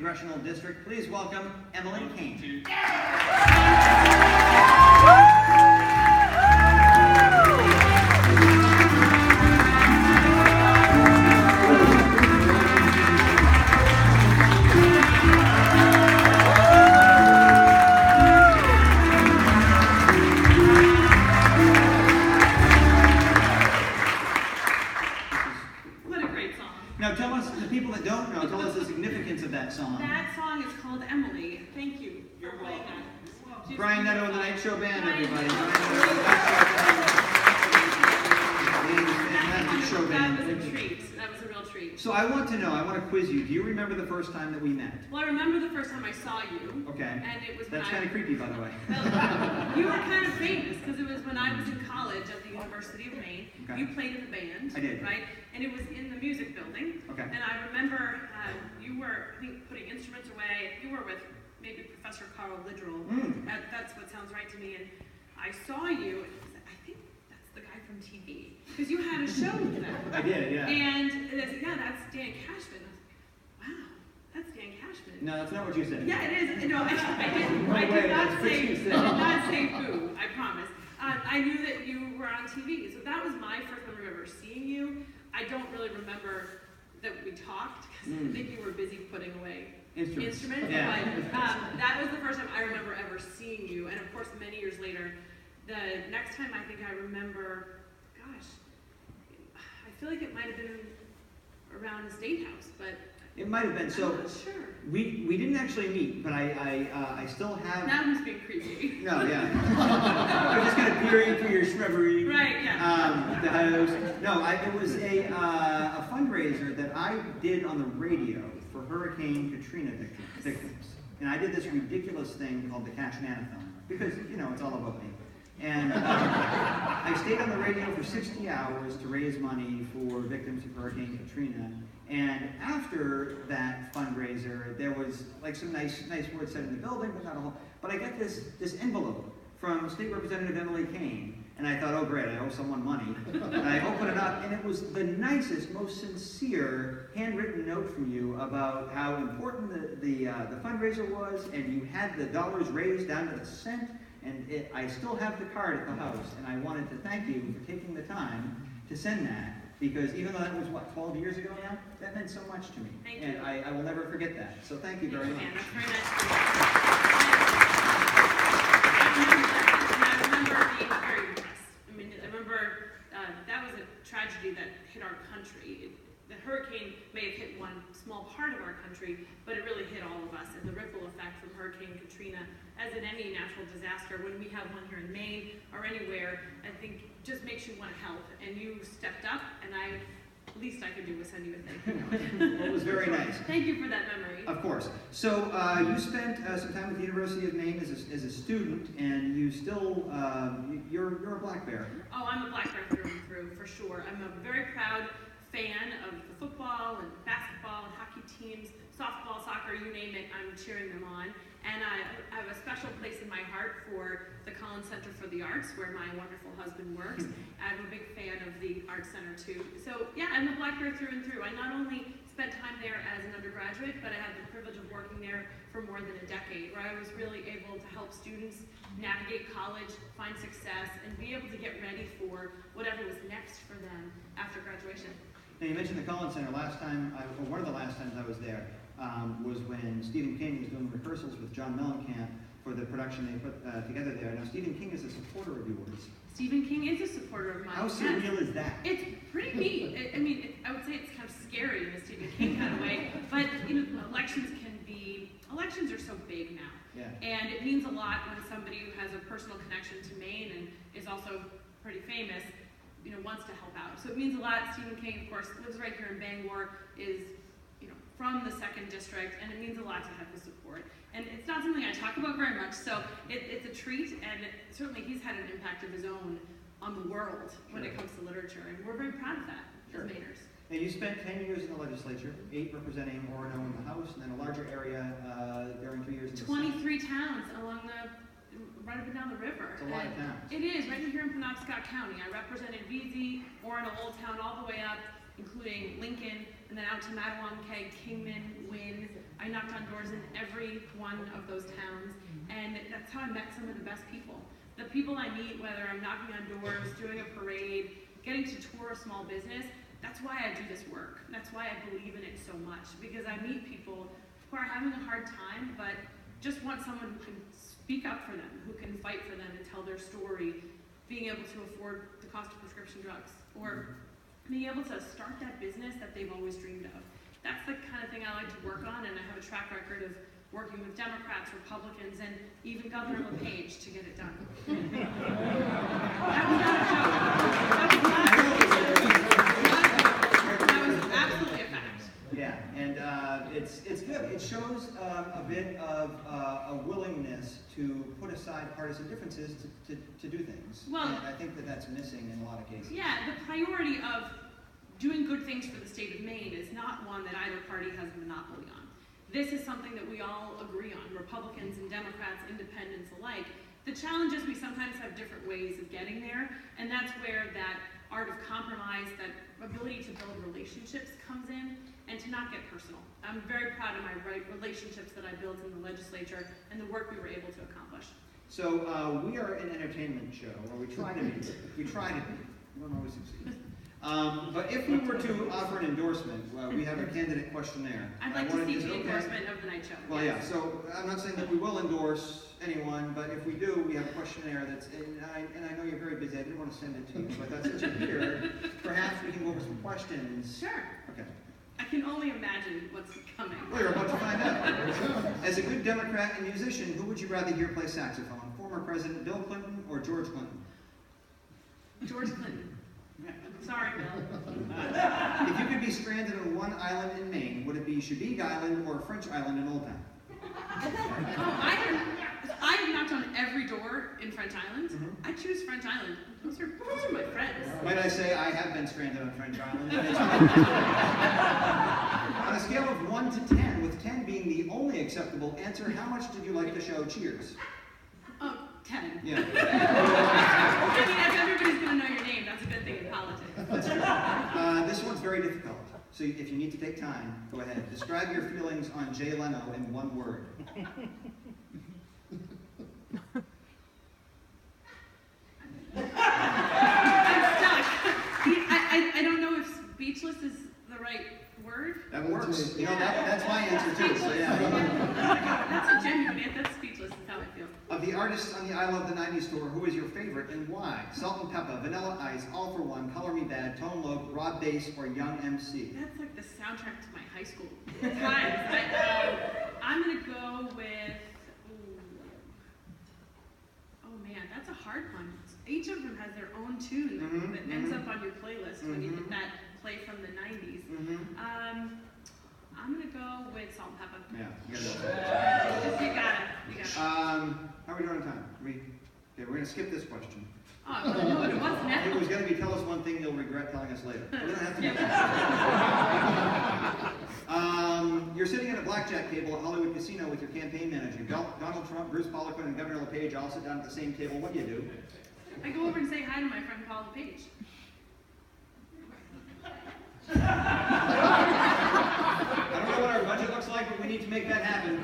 Congressional District. Please welcome Emily Cain. Now tell us, the people that don't know, tell us the significance of that song. That song is called Emily. Thank you. You're welcome. Brian Nite of the Nite Show Band, everybody. Fantastic show band. That was a treat. That was a real treat. So I want to quiz you. Do you remember the first time that we met? Well, I remember the first time I saw you. Okay. And it was when That's kind of creepy, by the way. Well, you were kind of famous because it was when I was in college at the University of Maine. Okay. You played in the band. I did. Right? And it was in the music building. Okay. And I remember you were, I think, putting instruments away. You were with maybe Professor Carl Lidrell. That's what sounds right to me. And I saw you, and I said, I think that's the guy from TV. Because you had a show then. I did, yeah. And I said, yeah, that's Dan Cashman. I was like, wow, that's Dan Cashman. No, that's not what you said. Yeah, it is. No, I Right did away, not that's say, what you said. I did not say boo, I promise. I knew that you were on TV, so that was my first memory of ever seeing you. I don't really remember that we talked, because I think you were busy putting away instruments. Yeah. But that was the first time I remember ever seeing you, and of course many years later, the next time I think I remember, gosh, I feel like it might have been around the State House, but It might have been. So I'm not sure. we didn't actually meet, but I still have. Now I'm just being creepy. No, yeah. I'm just kind of peering through your shrubbery. Right, yeah. The house. No, it was a fundraiser that I did on the radio for Hurricane Katrina victims. And I did this ridiculous thing called the Cash Manathon, because, you know, it's all about me. And I stayed on the radio for 60 hours to raise money for victims of Hurricane Katrina. And after that fundraiser, there was like some nice words said in the building, but not a whole. But I got this envelope from State Representative Emily Cain, and I thought, oh great, I owe someone money. And I opened it up, and it was the nicest, most sincere handwritten note from you about how important the fundraiser was, and you had the dollars raised down to the cent. And I still have the card at the house, and I wanted to thank you for taking the time to send that, because even though that was, 12 years ago now, that meant so much to me. Thank and you. I will never forget that. So thank you very much. That's very nice of you. I remember being very impressed. I mean, I remember that was a tragedy that hit our country. The hurricane may have hit one small part of our country, but it really hit all of us. And the ripple effect from Hurricane Katrina, as in any natural disaster, when we have one here in Maine or anywhere, I think just makes you want to help. And you stepped up, and least I could do was send you a thank you note. Well, it was very nice. Thank you for that memory. Of course. So you spent some time with the University of Maine as a student, and you still, you're a black bear. Oh, I'm a black bear through and through, for sure. I'm a very proud fan of the football and basketball and hockey teams, softball, soccer, you name it, I'm cheering them on. And I have a special place in my heart for the Collins Center for the Arts, where my wonderful husband works. I'm a big fan of the Arts Center too. So yeah, I'm a black bear through and through. I not only spent time there as an undergraduate, but I had the privilege of working there for more than a decade, where I was really able to help students navigate college, find success, and be able to get ready for whatever was next for them after graduation. Now you mentioned the Collins Center. Last time, or one of the last times I was there, was when Stephen King was doing rehearsals with John Mellencamp for the production they put together there. Now Stephen King is a supporter of yours. Stephen King is a supporter of mine. How surreal is that? It's pretty neat. I mean, I would say it's kind of scary in a Stephen King kind of way, but you know, elections are so big now. Yeah. And it means a lot when somebody who has a personal connection to Maine and is also pretty famous, you know, wants to help out. So it means a lot. Stephen King, of course, lives right here in Bangor, is, you know, from the 2nd District, and it means a lot to have his support. And it's not something I talk about very much, so it's a treat, and certainly he's had an impact of his own on the world when it comes to literature, and we're very proud of that as Mainers. And you spent 10 years in the legislature, 8 representing Orono in the House, and then a larger area during 2 years in the 23 towns along right up and down the river. It's a lot of towns. It is, right here in Penobscot County. I represented VZ, Orono, Old Town, all the way up, including Lincoln, and then out to Matawan, Keg, Kingman, Wynn. I knocked on doors in every one of those towns, and that's how I met some of the best people. The people I meet, whether I'm knocking on doors, doing a parade, getting to tour a small business, that's why I do this work. That's why I believe in it so much, because I meet people who are having a hard time, but just want someone who can speak up for them, who can fight for them and tell their story, being able to afford the cost of prescription drugs, or being able to start that business that they've always dreamed of. That's the kind of thing I like to work on, and I have a track record of working with Democrats, Republicans, and even Governor LePage to get it done. That was not a joke. That was absolutely a fact. Yeah, and it's good. It shows a bit of a willingness to put aside partisan differences to do things. Well, and I think that that's missing in a lot of cases. Yeah, the priority of doing good things for the state of Maine is not one that either party has a monopoly on. This is something that we all agree on, Republicans and Democrats, independents alike. The challenge is we sometimes have different ways of getting there, and that's where that art of compromise, that ability to build relationships comes in, and to not get personal. I'm very proud of my relationships that I built in the legislature and the work we were able to accomplish. So we are an entertainment show, or we try to be. We try to be. We don't always succeed. But if we were to offer an endorsement, we have a candidate questionnaire. I'd like to see the endorsement of the Nite show. Well, yes. yeah, so I'm not saying that we will endorse anyone, but if we do, we have a questionnaire that's, and I know you're very busy, I didn't want to send it to you, but that's since you're here, perhaps we can go over some questions. Sure. Okay. I can only imagine what's coming. Well, you're about to find out. As a good Democrat and musician, who would you rather hear play saxophone? Former President Bill Clinton or George Clinton? George Clinton. Sorry, Bill. If you could be stranded on one island in Maine, would it be Chebeague Island or French Island in Old Town? Oh, I have knocked on every door in French Island. I choose French Island. Those are my friends. Might I say I have been stranded on French Island? On a scale of 1 to 10, with 10 being the only acceptable answer, how much did you like the show Cheers? Oh, 10. Yeah. I mean, if everybody's going to know your name, that's a good thing in politics. That's true. This one's very difficult. So if you need to take time, go ahead. Describe your feelings on Jay Leno in one word. I'm stuck. I don't know if speechless is the right word. That works. You know, that's my answer too. So yeah. That's a genuine answer. That's speechless is how I feel. Of the artists on the I Love the 90s tour, who is your favorite and why? Salt and Pepper, Vanilla Ice, All for One, Color Me Bad, Tone Loc, Rob Bass, or Young MC? That's like the soundtrack to my high school times. I'm going to go with, oh man, that's a hard one. Each of them has their own tune that ends up on your playlist when you hit that play from the 90s. I'm going to go with Salt and Pepper. Yeah, you got it. How are we doing on time? Okay, we're going to skip this question. Oh, I want to know what it was now. It was going to be tell us one thing you'll regret telling us later. We don't have to do that. You're sitting at a blackjack table at Hollywood Casino with your campaign manager. Donald Trump, Bruce Poliquin, and Governor LePage all sit down at the same table. What do you do? I go over and say hi to my friend Paul LePage. I don't know what our budget looks like, but we need to make that happen.